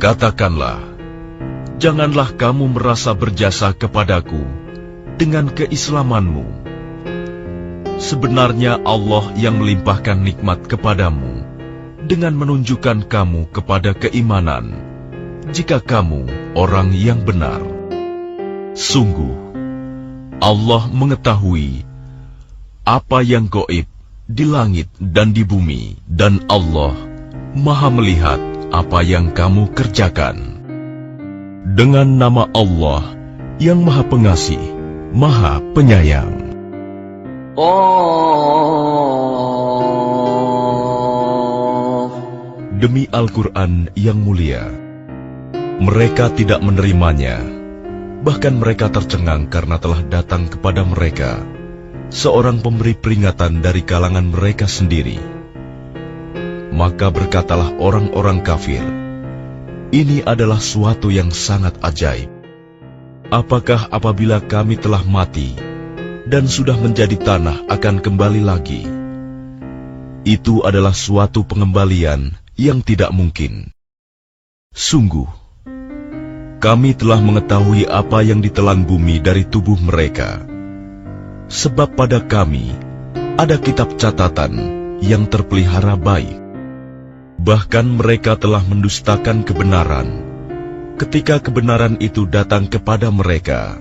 [SPEAKER 1] Katakanlah, janganlah kamu merasa berjasa kepadaku dengan keislamanmu. Sebenarnya Allah yang melimpahkan nikmat kepadamu dengan menunjukkan kamu kepada keimanan, jika kamu orang yang benar. Sungguh, Allah mengetahui apa yang gaib di langit dan di bumi, dan Allah Maha melihat apa yang kamu kerjakan. Dengan nama Allah yang Maha Pengasih, Maha Penyayang. Demi Al-Quran yang mulia, mereka tidak menerimanya, bahkan mereka tercengang karena telah datang kepada mereka seorang pemberi peringatan dari kalangan mereka sendiri. Maka berkatalah orang-orang kafir, "Ini adalah suatu yang sangat ajaib. Apakah apabila kami telah mati dan sudah menjadi tanah akan kembali lagi? Itu adalah suatu pengembalian yang tidak mungkin. Sungguh, kami telah mengetahui apa yang ditelan bumi dari tubuh mereka. Sebab pada kami ada kitab catatan yang terpelihara baik. Bahkan mereka telah mendustakan kebenaran ketika kebenaran itu datang kepada mereka.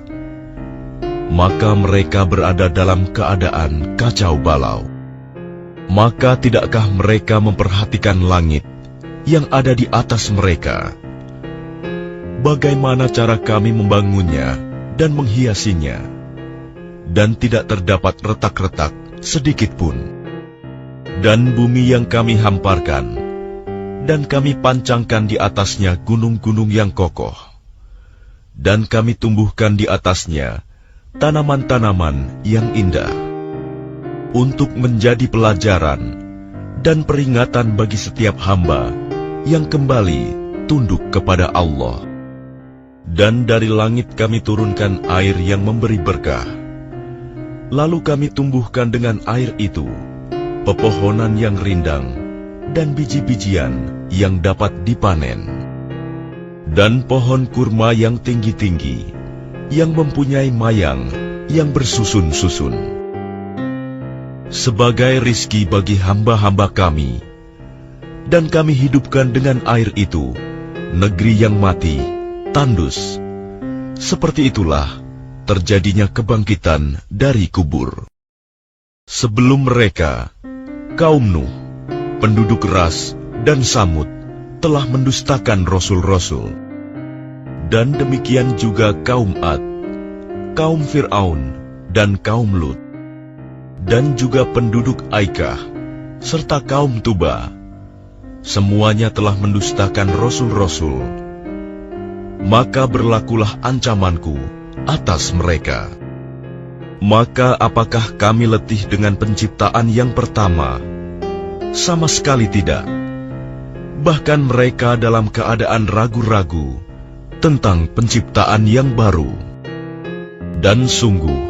[SPEAKER 1] Maka mereka berada dalam keadaan kacau balau. Maka tidakkah mereka memperhatikan langit yang ada di atas mereka? Bagaimana cara kami membangunnya dan menghiasinya? Dan tidak terdapat retak-retak sedikit pun. Dan bumi yang kami hamparkan, dan kami pancangkan di atasnya gunung-gunung yang kokoh, dan kami tumbuhkan di atasnya tanaman-tanaman yang indah, untuk menjadi pelajaran dan peringatan bagi setiap hamba yang kembali tunduk kepada Allah. Dan dari langit kami turunkan air yang memberi berkah. Lalu kami tumbuhkan dengan air itu pepohonan yang rindang dan biji-bijian yang dapat dipanen, dan pohon kurma yang tinggi-tinggi yang mempunyai mayang yang bersusun-susun, sebagai rizki bagi hamba-hamba kami. Dan kami hidupkan dengan air itu negeri yang mati, tandus. Seperti itulah terjadinya kebangkitan dari kubur. Sebelum mereka, kaum Nuh, penduduk Ras dan Samud telah mendustakan rasul-rasul. Dan demikian juga kaum Ad, kaum Fir'aun, dan kaum Lut, dan juga penduduk Aikah, serta kaum Tuba. Semuanya telah mendustakan rasul-rasul. Maka berlakulah ancamanku atas mereka. Maka apakah kami letih dengan penciptaan yang pertama? Sama sekali tidak. Bahkan mereka dalam keadaan ragu-ragu tentang penciptaan yang baru. Dan sungguh,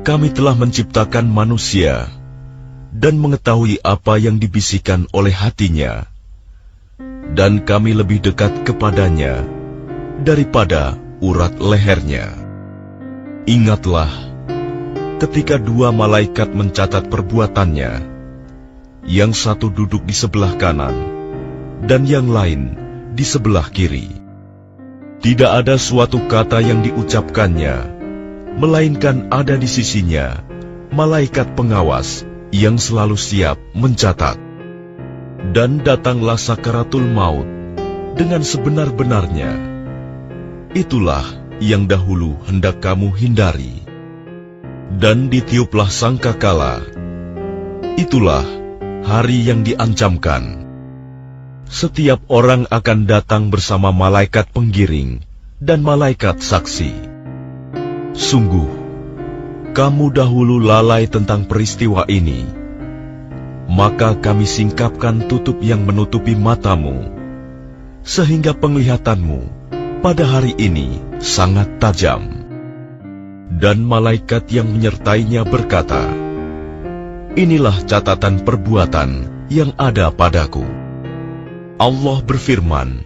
[SPEAKER 1] kami telah menciptakan manusia dan mengetahui apa yang dibisikkan oleh hatinya, dan kami lebih dekat kepadanya daripada urat lehernya. Ingatlah, ketika dua malaikat mencatat perbuatannya, yang satu duduk di sebelah kanan, dan yang lain di sebelah kiri. Tidak ada suatu kata yang diucapkannya, melainkan ada di sisinya malaikat pengawas yang selalu siap mencatat. Dan datanglah sakaratul maut dengan sebenar-benarnya. Itulah yang dahulu hendak kamu hindari. Dan ditiuplah sangkakala. Itulah hari yang diancamkan. Setiap orang akan datang bersama malaikat penggiring dan malaikat saksi. Sungguh, kamu dahulu lalai tentang peristiwa ini, maka kami singkapkan tutup yang menutupi matamu, sehingga penglihatanmu pada hari ini sangat tajam. Dan malaikat yang menyertainya berkata, inilah catatan perbuatan yang ada padaku. Allah berfirman,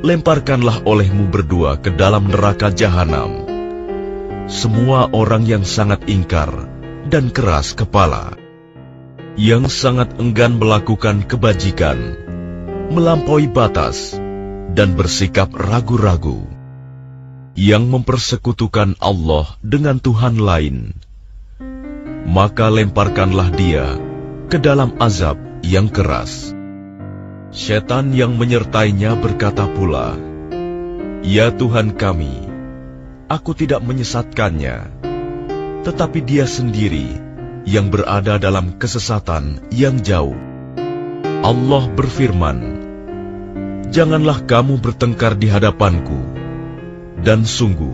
[SPEAKER 1] lemparkanlah olehmu berdua ke dalam neraka jahanam semua orang yang sangat ingkar dan keras kepala, yang sangat enggan melakukan kebajikan, melampaui batas, dan bersikap ragu-ragu, yang mempersekutukan Allah dengan Tuhan lain. Maka lemparkanlah dia ke dalam azab yang keras. Setan yang menyertainya berkata pula, ya Tuhan kami, aku tidak menyesatkannya, tetapi dia sendiri yang berada dalam kesesatan yang jauh. Allah berfirman, janganlah kamu bertengkar di hadapanku, dan sungguh,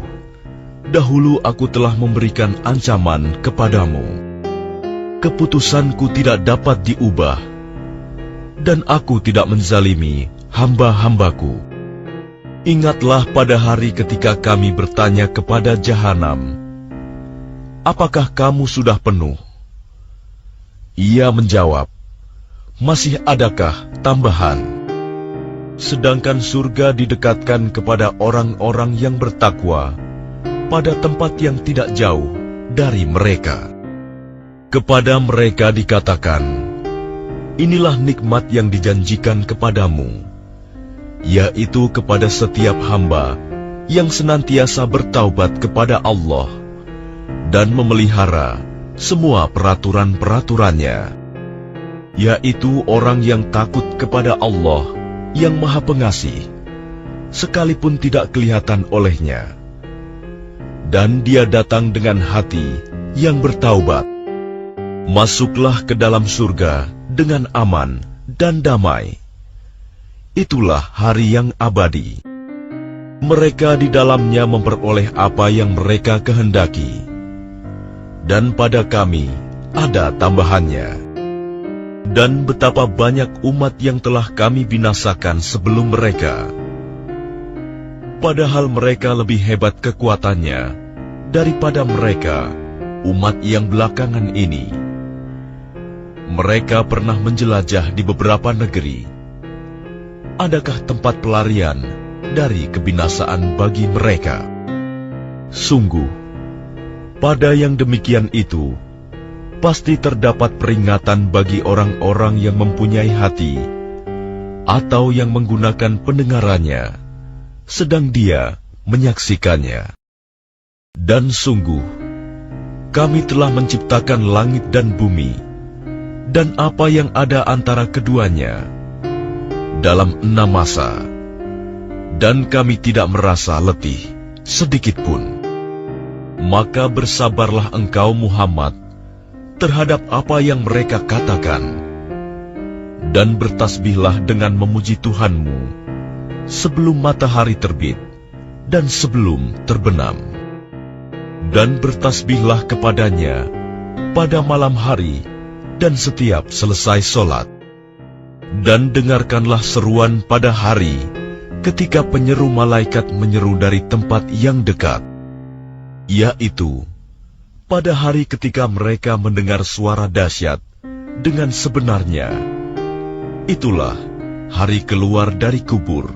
[SPEAKER 1] dahulu aku telah memberikan ancaman kepadamu. Keputusanku tidak dapat diubah, dan aku tidak menzalimi hamba-hambaku. Ingatlah pada hari ketika kami bertanya kepada jahanam, apakah kamu sudah penuh? Ia menjawab, masih adakah tambahan? Sedangkan surga didekatkan kepada orang-orang yang bertakwa pada tempat yang tidak jauh dari mereka. Kepada mereka dikatakan, inilah nikmat yang dijanjikan kepadamu, yaitu kepada setiap hamba yang senantiasa bertaubat kepada Allah dan memelihara semua peraturan-peraturannya, yaitu orang yang takut kepada Allah yang Maha Pengasih, sekalipun tidak kelihatan olehnya, dan dia datang dengan hati yang bertaubat. Masuklah ke dalam surga dengan aman dan damai. Itulah hari yang abadi. Mereka di dalamnya memperoleh apa yang mereka kehendaki, dan pada kami ada tambahannya. Dan betapa banyak umat yang telah kami binasakan sebelum mereka, padahal mereka lebih hebat kekuatannya daripada mereka, umat yang belakangan ini. Mereka pernah menjelajah di beberapa negeri. Adakah tempat pelarian dari kebinasaan bagi mereka? Sungguh, pada yang demikian itu, pasti terdapat peringatan bagi orang-orang yang mempunyai hati, atau yang menggunakan pendengarannya, sedang dia menyaksikannya. Dan sungguh, kami telah menciptakan langit dan bumi, dan apa yang ada antara keduanya, dalam 6 masa, dan kami tidak merasa letih sedikitpun. Maka bersabarlah engkau Muhammad terhadap apa yang mereka katakan, dan bertasbihlah dengan memuji Tuhanmu sebelum matahari terbit dan sebelum terbenam, dan bertasbihlah kepadanya pada malam hari dan setiap selesai sholat. Dan dengarkanlah seruan pada hari ketika penyeru malaikat menyeru dari tempat yang dekat, yaitu pada hari ketika mereka mendengar suara dahsyat dengan sebenarnya. Itulah hari keluar dari kubur.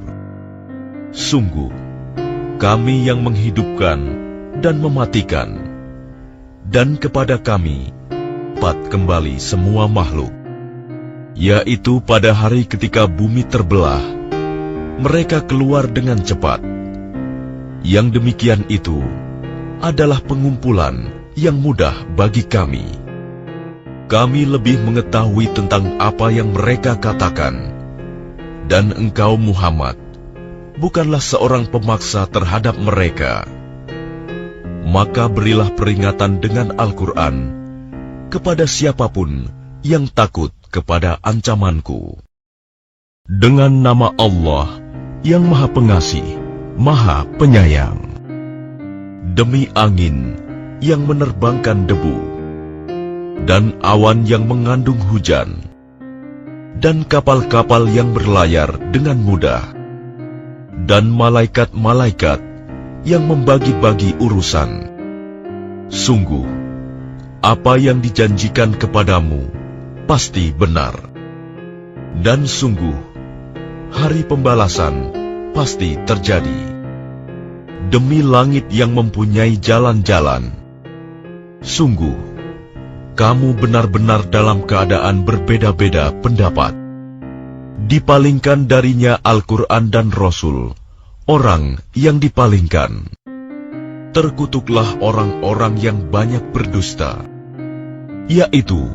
[SPEAKER 1] Sungguh, Kami yang menghidupkan dan mematikan, dan kepada Kami dapat kembali semua makhluk. Yaitu pada hari ketika bumi terbelah, mereka keluar dengan cepat. Yang demikian itu adalah pengumpulan yang mudah bagi Kami. Kami lebih mengetahui tentang apa yang mereka katakan. Dan engkau Muhammad bukanlah seorang pemaksa terhadap mereka. Maka berilah peringatan dengan Al-Quran kepada siapapun yang takut kepada ancamanku. Dengan nama Allah yang Maha Pengasih, Maha Penyayang. Demi angin yang menerbangkan debu, dan awan yang mengandung hujan, dan kapal-kapal yang berlayar dengan mudah, dan malaikat-malaikat yang membagi-bagi urusan. Sungguh, apa yang dijanjikan kepadamu pasti benar. Dan sungguh, hari pembalasan pasti terjadi. Demi langit yang mempunyai jalan-jalan, sungguh, kamu benar-benar dalam keadaan berbeda-beda pendapat. Dipalingkan darinya Al-Quran dan Rasul, orang yang dipalingkan. Terkutuklah orang-orang yang banyak berdusta, yaitu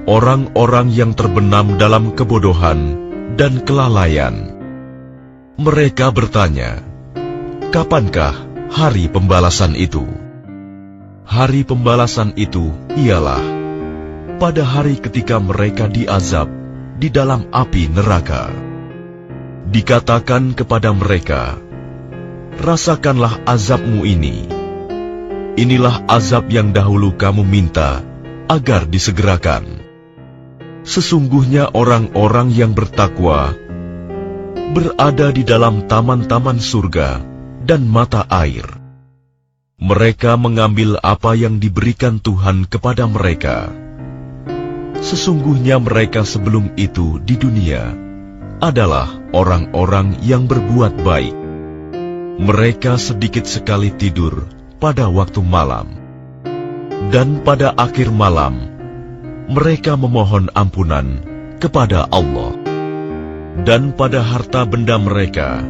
[SPEAKER 1] orang-orang yang terbenam dalam kebodohan dan kelalaian. Mereka bertanya, kapankah hari pembalasan itu? Hari pembalasan itu ialah pada hari ketika mereka diazab di dalam api neraka. Dikatakan kepada mereka, rasakanlah azabmu ini. Inilah azab yang dahulu kamu minta agar disegerakan. Sesungguhnya orang-orang yang bertakwa berada di dalam taman-taman surga dan mata air. Mereka mengambil apa yang diberikan Tuhan kepada mereka. Sesungguhnya mereka sebelum itu di dunia adalah orang-orang yang berbuat baik. Mereka sedikit sekali tidur pada waktu malam, dan pada akhir malam mereka memohon ampunan kepada Allah. Dan pada harta benda mereka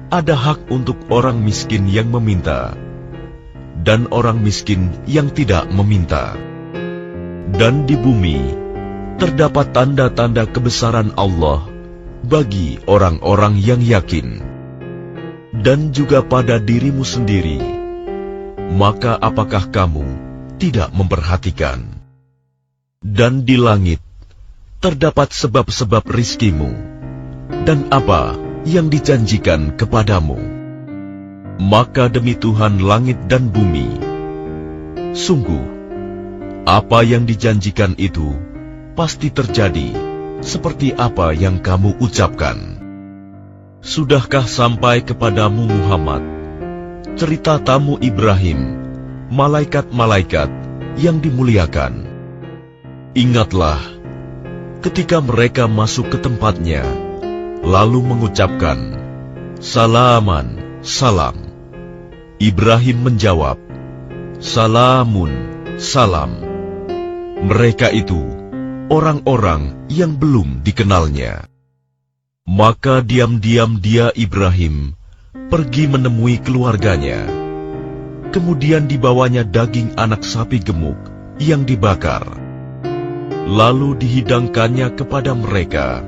[SPEAKER 1] ada hak untuk orang miskin yang meminta, dan orang miskin yang tidak meminta. Dan di bumi terdapat tanda-tanda kebesaran Allah bagi orang-orang yang yakin. Dan juga pada dirimu sendiri, maka apakah kamu tidak memperhatikan? Dan di langit terdapat sebab-sebab rizkimu, dan apa yang dijanjikan kepadamu. Maka demi Tuhan langit dan bumi, sungguh, apa yang dijanjikan itu pasti terjadi seperti apa yang kamu ucapkan. Sudahkah sampai kepadamu Muhammad cerita tamu Ibrahim, malaikat-malaikat yang dimuliakan? Ingatlah ketika mereka masuk ke tempatnya, lalu mengucapkan, salaman, salam. Ibrahim menjawab, salamun, salam. Mereka itu orang-orang yang belum dikenalnya. Maka diam-diam dia Ibrahim pergi menemui keluarganya. Kemudian dibawanya daging anak sapi gemuk yang dibakar. Lalu dihidangkannya kepada mereka,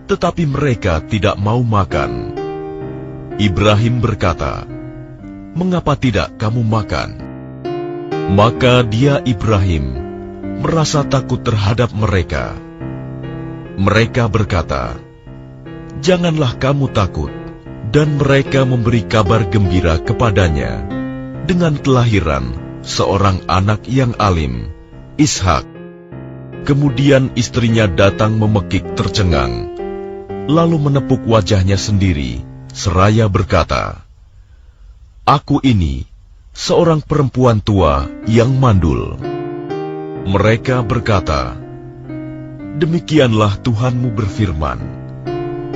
[SPEAKER 1] tetapi mereka tidak mau makan. Ibrahim berkata, mengapa tidak kamu makan? Maka dia Ibrahim merasa takut terhadap mereka. Mereka berkata, janganlah kamu takut. Dan mereka memberi kabar gembira kepadanya dengan kelahiran seorang anak yang alim, Ishak. Kemudian istrinya datang memekik tercengang, lalu menepuk wajahnya sendiri, seraya berkata, "Aku ini seorang perempuan tua yang mandul." Mereka berkata, "Demikianlah Tuhanmu berfirman,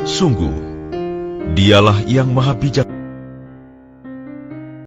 [SPEAKER 1] sungguh, Dialah yang maha bijak